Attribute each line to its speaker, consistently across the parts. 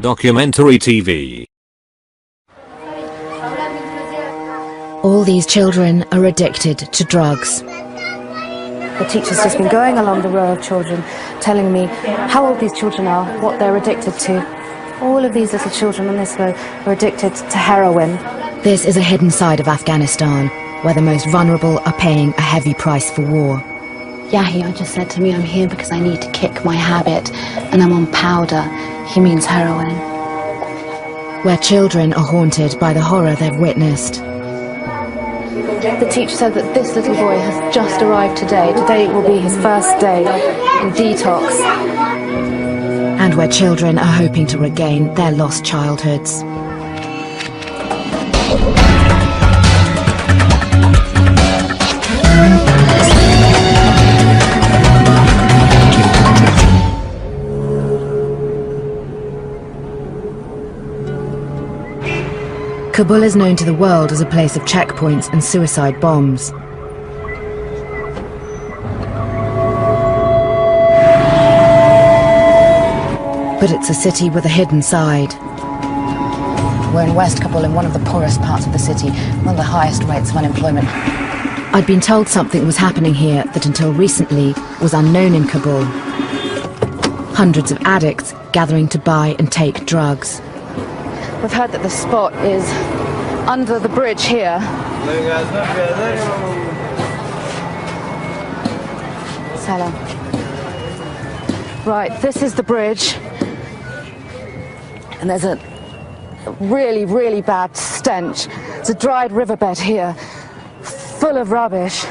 Speaker 1: Documentary TV.
Speaker 2: All these children are addicted to drugs.
Speaker 3: The teacher's just been going along the row of children, telling me how old these children are, what they're addicted to. All of these little children on this row are addicted to heroin.
Speaker 2: This is a hidden side of Afghanistan, where the most vulnerable are paying a heavy price for war.
Speaker 4: Yahya just said to me, I'm here because I need to kick my habit, and I'm on powder. He means heroin.
Speaker 2: Where children are haunted by the horror they've witnessed.
Speaker 3: The teacher said that this little boy has just arrived today. Today will be his first day in detox.
Speaker 2: And where children are hoping to regain their lost childhoods. Kabul is known to the world as a place of checkpoints and suicide bombs. But it's a city with a hidden side.
Speaker 4: We're in West Kabul, in one of the poorest parts of the city, one of the highest rates of unemployment.
Speaker 2: I'd been told something was happening here that until recently was unknown in Kabul. Hundreds of addicts gathering to buy and take drugs.
Speaker 3: We've heard that the spot is under the bridge here. Salam. Right, this is the bridge. And there's a really, really bad stench. There's a dried riverbed here, full of rubbish.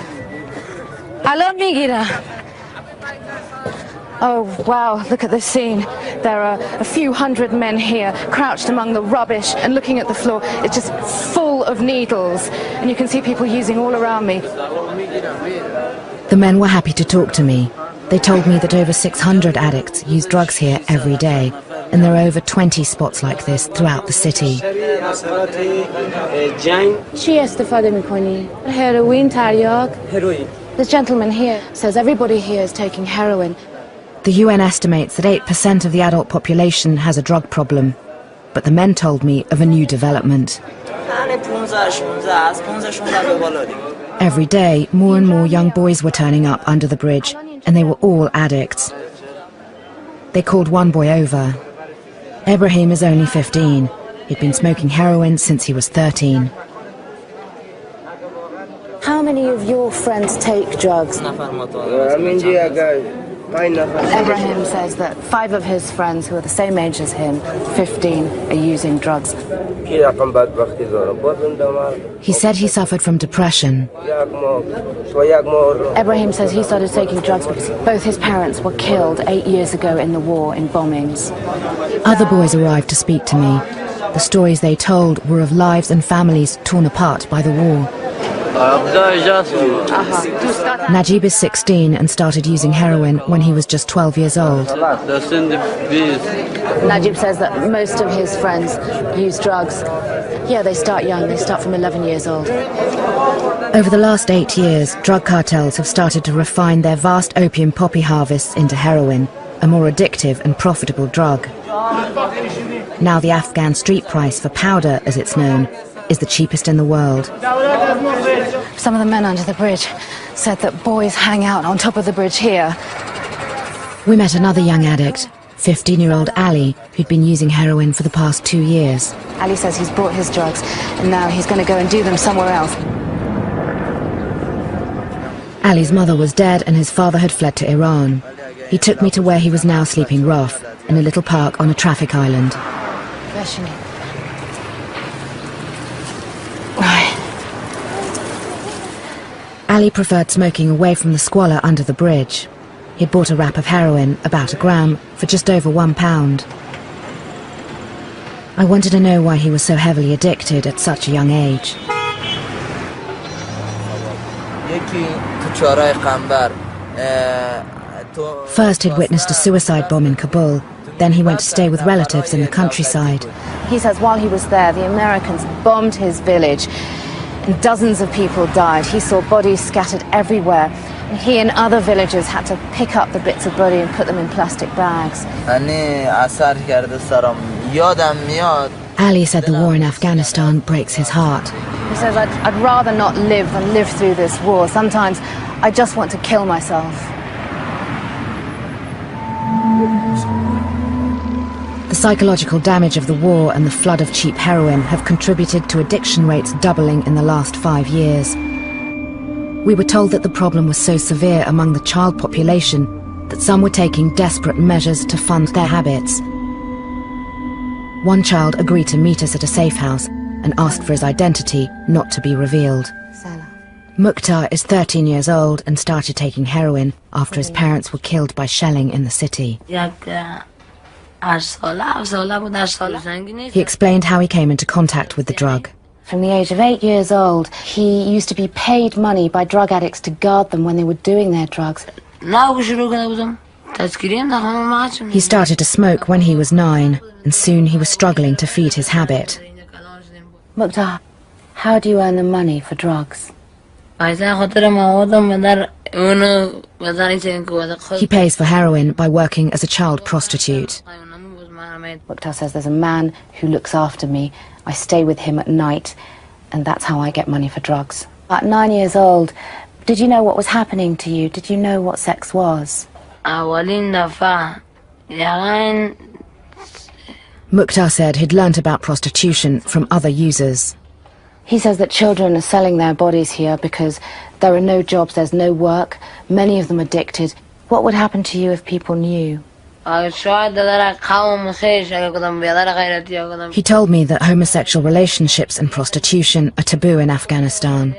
Speaker 3: Oh, wow, look at this scene. There are a few hundred men here, crouched among the rubbish and looking at the floor. It's just full of needles, and you can see people using all around me.
Speaker 2: The men were happy to talk to me. They told me that over 600 addicts use drugs here every day, and there are over 20 spots like this throughout the city.
Speaker 3: This gentleman here says everybody here is taking heroin.
Speaker 2: The UN estimates that 8% of the adult population has a drug problem, but the men told me of a new development. Every day, more and more young boys were turning up under the bridge, and they were all addicts. They called one boy over. Ibrahim is only 15. He'd been smoking heroin since he was 13.
Speaker 3: How many of your friends take drugs? Ibrahim says that 5 of his friends who are the same age as him, 15, are using drugs.
Speaker 2: He said he suffered from depression.
Speaker 3: Ibrahim says he started taking drugs because both his parents were killed 8 years ago in the war, in bombings.
Speaker 2: Other boys arrived to speak to me. The stories they told were of lives and families torn apart by the war. Najib is 16 and started using heroin when he was just 12 years old.
Speaker 3: Najib says that most of his friends use drugs. Yeah, they start young, they start from 11 years old.
Speaker 2: Over the last 8 years, drug cartels have started to refine their vast opium poppy harvests into heroin, a more addictive and profitable drug. Now the Afghan street price for powder, as it's known, is the cheapest in the world.
Speaker 3: Some of the men under the bridge said that boys hang out on top of the bridge here.
Speaker 2: We met another young addict, 15-year-old Ali, who'd been using heroin for the past 2 years.
Speaker 3: Ali says he's bought his drugs and now he's going to go and do them somewhere else.
Speaker 2: Ali's mother was dead and his father had fled to Iran. He took me to where he was now sleeping rough, in a little park on a traffic island. Ali preferred smoking away from the squalor under the bridge. He'd bought a wrap of heroin, about a gram, for just over £1. I wanted to know why he was so heavily addicted at such a young age. First he'd witnessed a suicide bomb in Kabul, then he went to stay with relatives in the countryside.
Speaker 3: He says while he was there, the Americans bombed his village. And dozens of people died. He saw bodies scattered everywhere. And he and other villagers had to pick up the bits of body and put them in plastic bags.
Speaker 2: Ali said the war in Afghanistan breaks his heart.
Speaker 3: He says, I'd rather not live than live through this war. Sometimes I just want to kill myself.
Speaker 2: The psychological damage of the war and the flood of cheap heroin have contributed to addiction rates doubling in the last 5 years. We were told that the problem was so severe among the child population that some were taking desperate measures to fund their habits. One child agreed to meet us at a safe house and asked for his identity not to be revealed. Mukhtar is 13 years old and started taking heroin after his parents were killed by shelling in the city. He explained how he came into contact with the drug.
Speaker 4: From the age of 8 years old, he used to be paid money by drug addicts to guard them when they were doing their drugs.
Speaker 2: He started to smoke when he was 9, and soon he was struggling to feed his habit.
Speaker 4: Mukhtar, how do you earn the money for drugs?
Speaker 2: He pays for heroin by working as a child prostitute.
Speaker 4: Mukhtar says there's a man who looks after me. I stay with him at night, and that's how I get money for drugs. At 9 years old, did you know what was happening to you? Did you know what sex was?
Speaker 2: Mukhtar said he'd learnt about prostitution from other users.
Speaker 4: He says that children are selling their bodies here because there are no jobs, there's no work, many of them addicted. What would happen to you if people knew?
Speaker 2: He told me that homosexual relationships and prostitution are taboo in Afghanistan.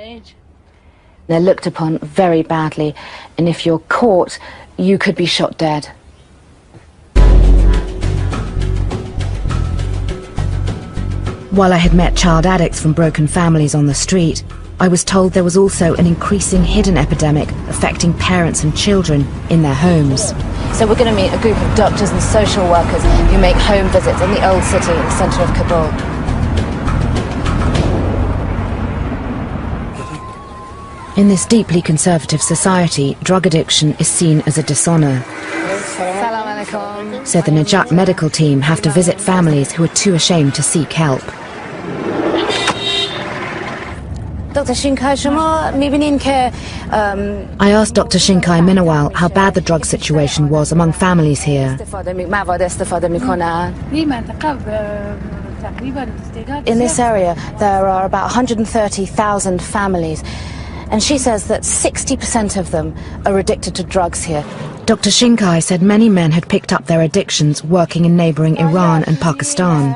Speaker 4: They're looked upon very badly, and if you're caught, you could be shot dead.
Speaker 2: While I had met child addicts from broken families on the street, I was told there was also an increasing hidden epidemic affecting parents and children in their homes.
Speaker 3: So we're going to meet a group of doctors and social workers who make home visits in the old city in the centre of Kabul.
Speaker 2: In this deeply conservative society, drug addiction is seen as a dishonour. So the Najat medical team have to visit families who are too ashamed to seek help.
Speaker 3: I asked
Speaker 2: Dr. Shinkai Minawal how bad the drug situation was among families here.
Speaker 3: In this area, there are about 130,000 families, and she says that 60% of them are addicted to drugs here.
Speaker 2: Dr. Shinkai said many men had picked up their addictions working in neighbouring Iran and Pakistan.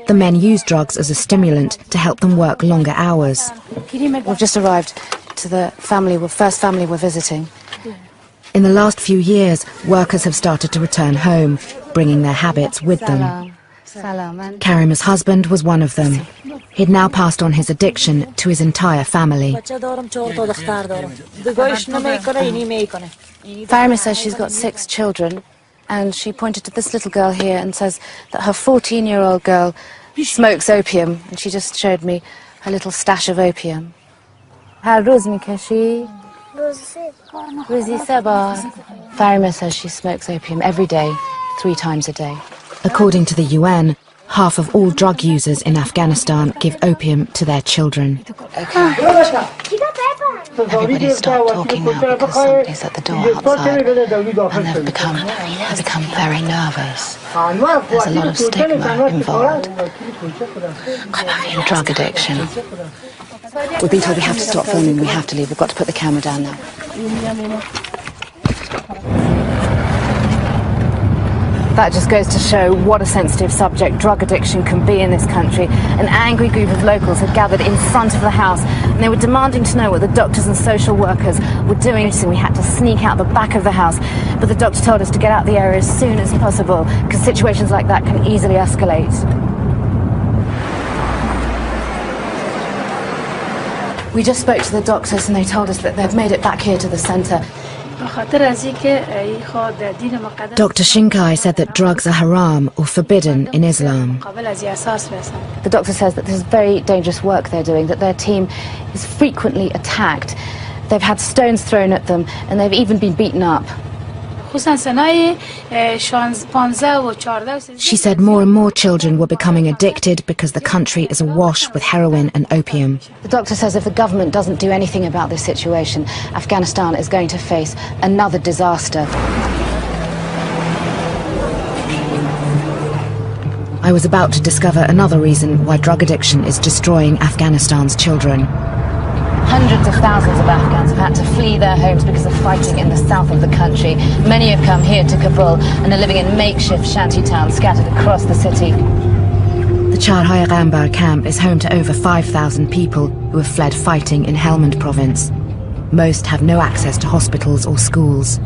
Speaker 2: The men use drugs as a stimulant to help them work longer hours.
Speaker 3: We've just arrived to the first family we're visiting.
Speaker 2: In the last few years, workers have started to return home, bringing their habits with them. Karima's husband was one of them. He'd now passed on his addiction to his entire family.
Speaker 3: Farima says she's got 6 children, and she pointed to this little girl here and says that her 14-year-old girl smokes opium, and she just showed me her little stash of opium. Farima says she smokes opium every day, 3 times a day.
Speaker 2: According to the UN, half of all drug users in Afghanistan give opium to their children.
Speaker 4: Everybody stopped talking now because somebody's at the door outside, and they've become very nervous. There's a lot of stigma involved in drug addiction.
Speaker 3: We've been told we have to stop filming, we have to leave. We've got to put the camera down now. That just goes to show what a sensitive subject drug addiction can be in this country. An angry group of locals had gathered in front of the house, and they were demanding to know what the doctors and social workers were doing. So we had to sneak out the back of the house, but the doctor told us to get out the area as soon as possible, because situations like that can easily escalate. We just spoke to the doctors, and they told us that they've made it back here to the centre.
Speaker 2: Dr. Shinkai said that drugs are haram or forbidden in Islam.
Speaker 3: The doctor says that this is very dangerous work they're doing, that their team is frequently attacked. They've had stones thrown at them, and they've even been beaten up.
Speaker 2: She said more and more children were becoming addicted because the country is awash with heroin and opium.
Speaker 3: The doctor says if the government doesn't do anything about this situation, Afghanistan is going to face another disaster.
Speaker 2: I was about to discover another reason why drug addiction is destroying Afghanistan's children.
Speaker 3: Hundreds of thousands of Afghans have had to flee their homes because of fighting in the south of the country. Many have come here to Kabul and are living in makeshift shanty towns scattered across the city.
Speaker 2: The Char-Hayaghambar camp is home to over 5,000 people who have fled fighting in Helmand province. Most have no access to hospitals or schools.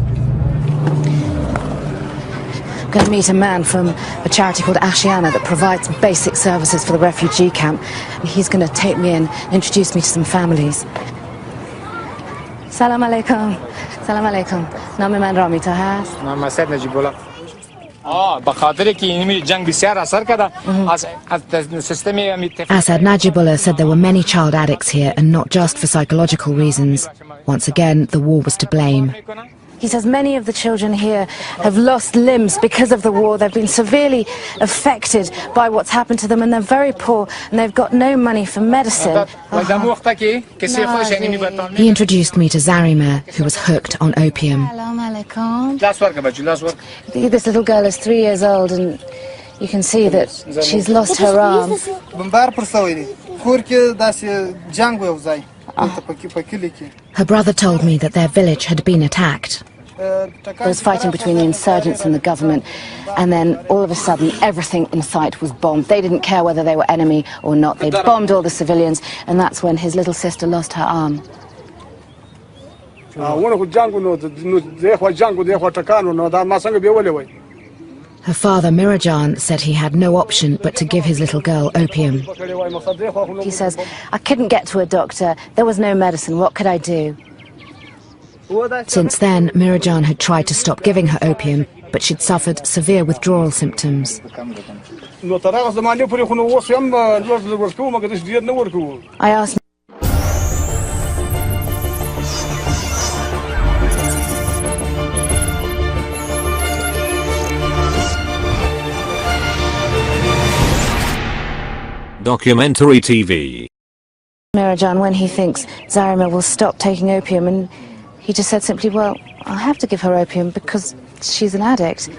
Speaker 3: I'm going to meet a man from a charity called Ashiana that provides basic services for the refugee camp. And he's going to take me in and introduce me to some families. Salam alaikum. Salam alaikum. Name man Rami ta hast?
Speaker 5: محمد نجیب‌الله به خاطر که این جنگ بسیار اثر کرده از سیستم
Speaker 2: Asad Najibullah said there were many child addicts here and not just for psychological reasons. Once again, the war was to blame.
Speaker 3: He says many of the children here have lost limbs because of the war. They've been severely affected by what's happened to them and they're very poor and they've got no money for medicine.
Speaker 2: He introduced me to Zarima, who was hooked on opium.
Speaker 3: This little girl is 3 years old and you can see that she's lost her arm.
Speaker 2: Her brother told me that their village had been attacked.
Speaker 3: There was fighting between the insurgents and the government, and then all of a sudden everything in sight was bombed. They didn't care whether they were enemy or not. They bombed all the civilians, and that's when his little sister lost her arm.
Speaker 2: Her father, Mirajan, said he had no option but to give his little girl opium.
Speaker 3: He says, I couldn't get to a doctor, there was no medicine, what could I do?
Speaker 2: Since then, Mirajan had tried to stop giving her opium, but she'd suffered severe withdrawal symptoms.
Speaker 3: I asked
Speaker 1: Documentary TV.
Speaker 3: Mirajan when he thinks Zarima will stop taking opium, and he just said simply, well, I'll have to give her opium because she's an addict.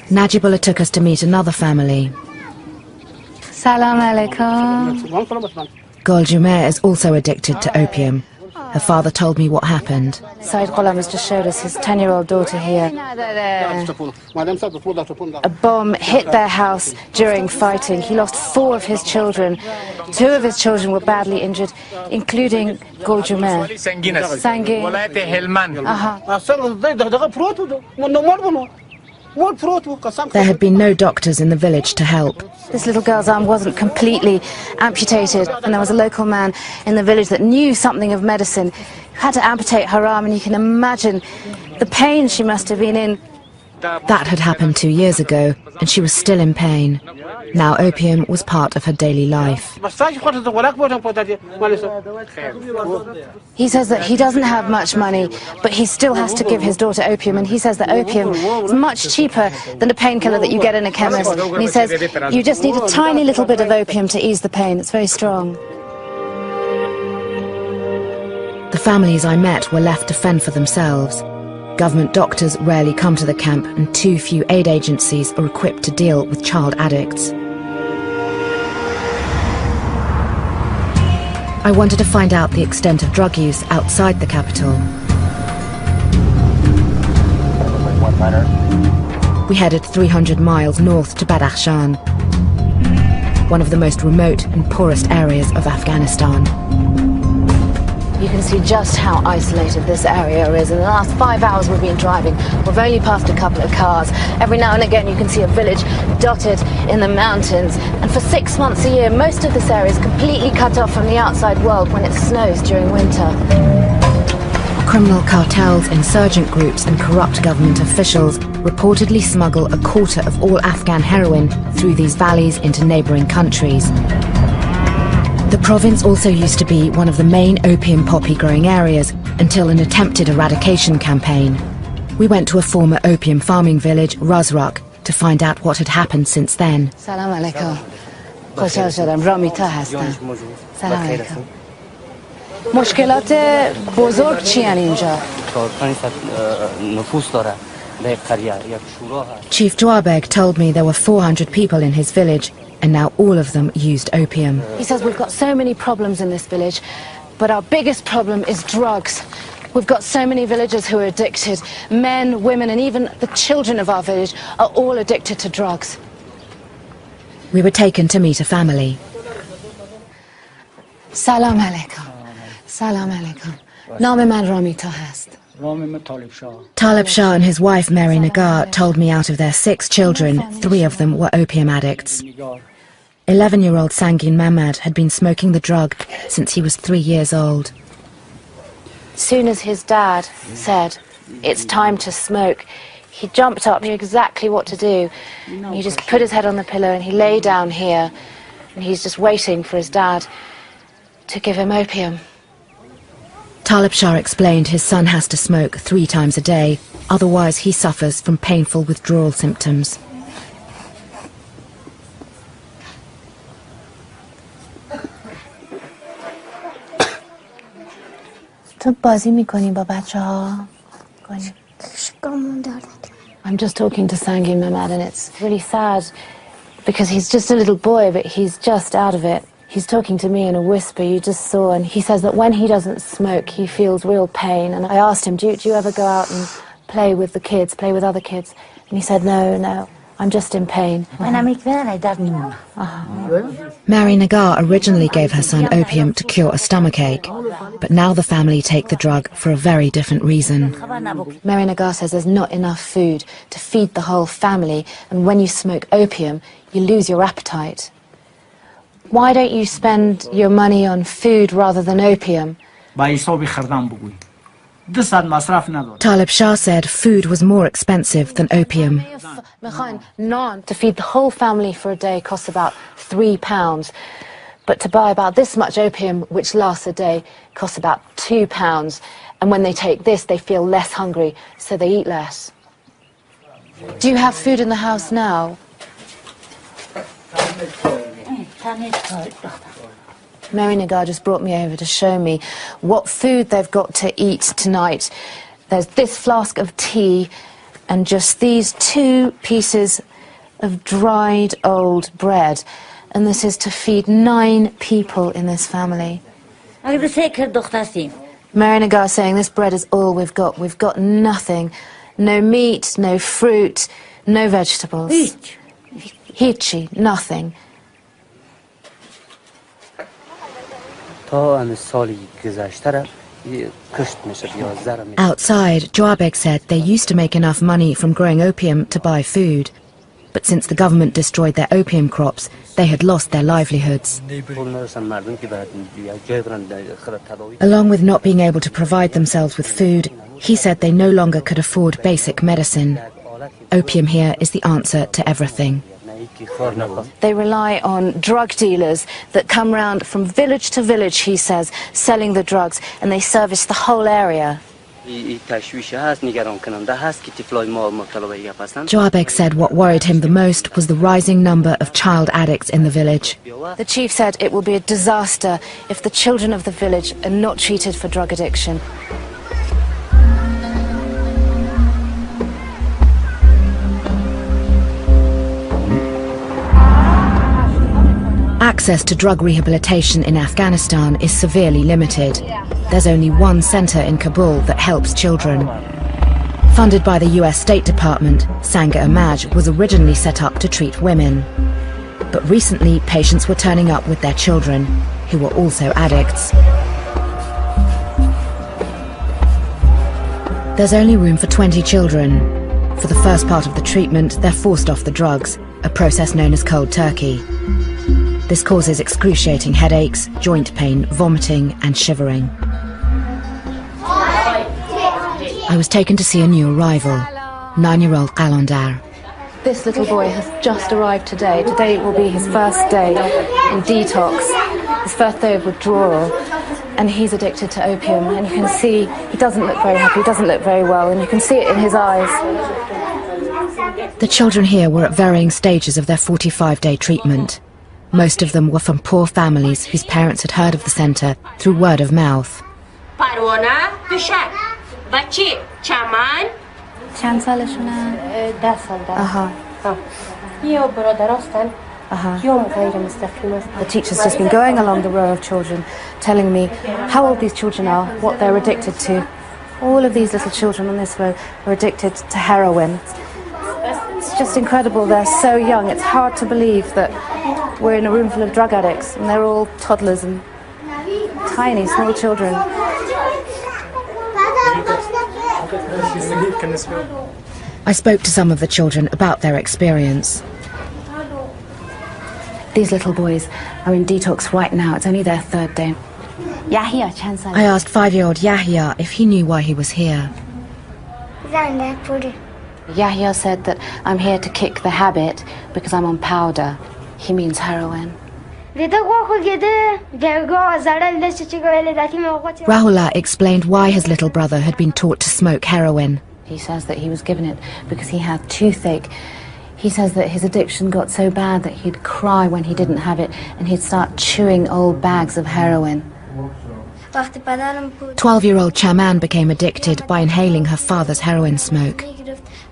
Speaker 2: Najibullah took us to meet another family.
Speaker 3: Salam alaikum.
Speaker 2: Gul Jumeir is also addicted to opium. Her father told me what happened.
Speaker 3: Said Ghulam has just showed us his 10-year-old daughter here. A bomb hit their house during fighting. He lost 4 of his children. 2 of his children were badly injured, including Gul Jumeir.
Speaker 2: There had been no doctors in the village to help.
Speaker 3: This little girl's arm wasn't completely amputated, and there was a local man in the village that knew something of medicine who had to amputate her arm, and you can imagine the pain she must have been in.
Speaker 2: That had happened 2 years ago, and she was still in pain. Now opium was part of her daily life.
Speaker 3: He says that he doesn't have much money, but he still has to give his daughter opium, and he says that opium is much cheaper than a painkiller that you get in a chemist. And he says you just need a tiny little bit of opium to ease the pain. It's very strong.
Speaker 2: The families I met were left to fend for themselves. Government doctors rarely come to the camp, and too few aid agencies are equipped to deal with child addicts. I wanted to find out the extent of drug use outside the capital. We headed 300 miles north to Badakhshan, one of the most remote and poorest areas of Afghanistan.
Speaker 3: You can see just how isolated this area is. In the last 5 hours we've been driving. We've only passed a couple of cars. Every now and again you can see a village dotted in the mountains. And for 6 months a year, most of this area is completely cut off from the outside world when it snows during winter.
Speaker 2: Criminal cartels, insurgent groups and corrupt government officials reportedly smuggle a quarter of all Afghan heroin through these valleys into neighbouring countries. The province also used to be one of the main opium poppy growing areas until an attempted eradication campaign. We went to a former opium farming village, Razrak, to find out what had happened since then.
Speaker 4: Salam alaikum. خوشحال شدم. رامیتا هستم. سلام علیکم. مشکلات بزرگ چی ان اینجا؟
Speaker 2: Chief Dwabeg told me there were 400 people in his village, and now all of them used opium.
Speaker 3: He says we've got so many problems in this village, but our biggest problem is drugs. We've got so many villagers who are addicted. Men, women, and even the children of our village are all addicted to drugs.
Speaker 2: We were taken to meet a family.
Speaker 4: سلام علیکم. سلام علیکم. نام من رامیتا هست.
Speaker 2: Talib Shah and his wife Mary Nagar told me out of their 6 children, 3 of them were opium addicts. 11-year-old Sangin Mamad had been smoking the drug since he was 3 years old.
Speaker 3: As soon as his dad said, "It's time to smoke," he jumped up, he knew exactly what to do. He just put his head on the pillow and he lay down here, and he's just waiting for his dad to give him opium.
Speaker 2: Talib Shah explained his son has to smoke 3 times a day, otherwise he suffers from painful withdrawal symptoms.
Speaker 4: تو بازی میکنی با بچه‌ها؟
Speaker 3: I'm just talking to Sangin Mamad, and it's really sad because he's just a little boy, but he's just out of it. He's talking to me in a whisper, you just saw, and he says that when he doesn't smoke, he feels real pain. And I asked him, do you ever go out and play with the kids, play with other kids? And he said, no, I'm just in pain.
Speaker 2: Mary Nagar originally gave her son opium to cure a stomachache, but now the family take the drug for a very different reason.
Speaker 3: Mary Nagar says there's not enough food to feed the whole family, and when you smoke opium, you lose your appetite. Why don't you spend your money on food rather than opium?
Speaker 2: Talib Shah said food was more expensive than opium.
Speaker 3: To feed the whole family for a day costs about £3, but to buy about this much opium, which lasts a day, costs about £2. And when they take this, they feel less hungry, so they eat less. Do you have food in the house now? Mary Nagar just brought me over to show me what food they've got to eat tonight. There's this flask of tea and just these 2 pieces of dried old bread. And this is to feed 9 people in this family. Mary Nagar saying this bread is all we've got. We've got nothing. No meat, no fruit, no vegetables. Hichi, nothing.
Speaker 2: Outside, Dwabeg said they used to make enough money from growing opium to buy food. But since the government destroyed their opium crops, they had lost their livelihoods. Along with not being able to provide themselves with food, he said they no longer could afford basic medicine. Opium here is the answer to everything.
Speaker 3: They rely on drug dealers that come round from village to village, he says, selling the drugs, and they service the whole area.
Speaker 2: Dwabeg said what worried him the most was the rising number of child addicts in the village.
Speaker 3: The chief said it will be a disaster if the children of the village are not treated for drug addiction.
Speaker 2: Access to drug rehabilitation in Afghanistan is severely limited. There's only one centre in Kabul that helps children. Funded by the US State Department, Sangha Amaj was originally set up to treat women. But recently, patients were turning up with their children, who were also addicts. There's only room for 20 children. For the first part of the treatment, they're forced off the drugs, a process known as cold turkey. This causes excruciating headaches, joint pain, vomiting and shivering. I was taken to see a new arrival, 9-year-old Qalandar.
Speaker 3: This little boy has just arrived today. Today will be his first day in detox. his first day of withdrawal, and he's addicted to opium, and you can see he doesn't look very happy, he doesn't look very well, and you can see it in his eyes.
Speaker 2: The children here were at varying stages of their 45-day treatment. Most of them were from poor families whose parents had heard of the centre through word of mouth.
Speaker 3: چند سالشونه؟
Speaker 6: 10 سال.
Speaker 3: The teacher's just been going along the row of children, telling me how old these children are, what they're addicted to. All of these little children on this row are addicted to heroin. It's just incredible, they're so young. It's hard to believe that we're in a room full of drug addicts and they're all toddlers and tiny, small children.
Speaker 2: I spoke to some of the children about their experience.
Speaker 3: These little boys are in detox right now. It's only their third day.
Speaker 2: I asked 5-year-old Yahya if he knew why he was here.
Speaker 3: Yahya said that I'm here to kick the habit because I'm on powder. He means heroin.
Speaker 2: Rahula explained why his little brother had been taught to smoke heroin.
Speaker 3: He says that he was given it because he had toothache. He says that his addiction got so bad that he'd cry when he didn't have it, and he'd start chewing old bags of heroin.
Speaker 2: 12-year-old Chaman became addicted by inhaling her father's heroin smoke.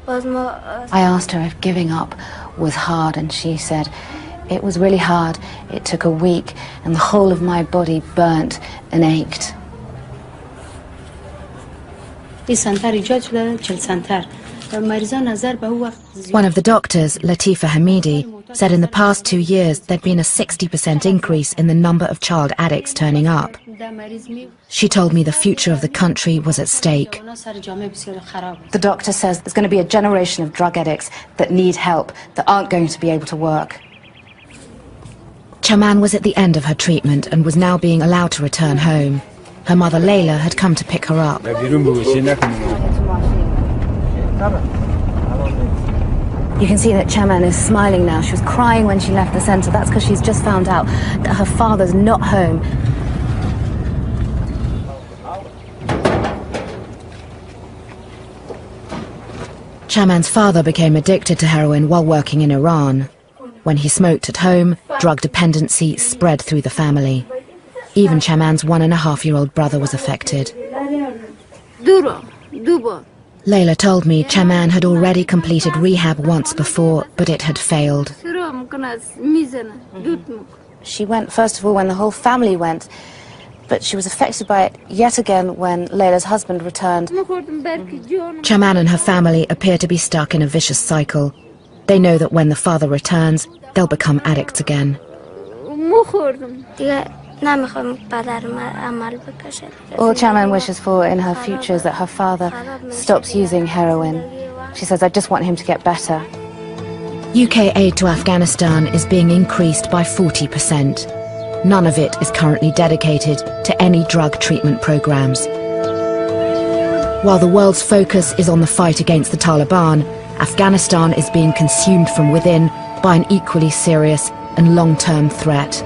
Speaker 3: I asked her if giving up was hard, and she said, it was really hard. It took a week, and the whole of my body burnt and ached.
Speaker 2: One of the doctors, Latifa Hamidi, said in the past 2 years there'd been a 60% increase in the number of child addicts turning up. She told me the future of the country was at stake.
Speaker 3: The doctor says there's going to be a generation of drug addicts that need help, that aren't going to be able to work.
Speaker 2: Chaman was at the end of her treatment and was now being allowed to return home. Her mother Layla had come to pick her up.
Speaker 3: You can see that Chaman is smiling now. She was crying when she left the centre. That's because she's just found out that her father's not home.
Speaker 2: Chaman's father became addicted to heroin while working in Iran. When he smoked at home, drug dependency spread through the family. Even Chaman's 1.5-year-old brother was affected. Layla told me Chaman had already completed rehab once before, but it had failed.
Speaker 3: She went, first of all, when the whole family went, but she was affected by it yet again when Layla's husband returned.
Speaker 2: Chaman and her family appear to be stuck in a vicious cycle. They know that when the father returns, they'll become addicts again.
Speaker 3: All Chaman wishes for in her future is that her father stops using heroin. She says, I just want him to get better.
Speaker 2: UK aid to Afghanistan is being increased by 40%. None of it is currently dedicated to any drug treatment programs. While the world's focus is on the fight against the Taliban, Afghanistan is being consumed from within by an equally serious and long-term threat.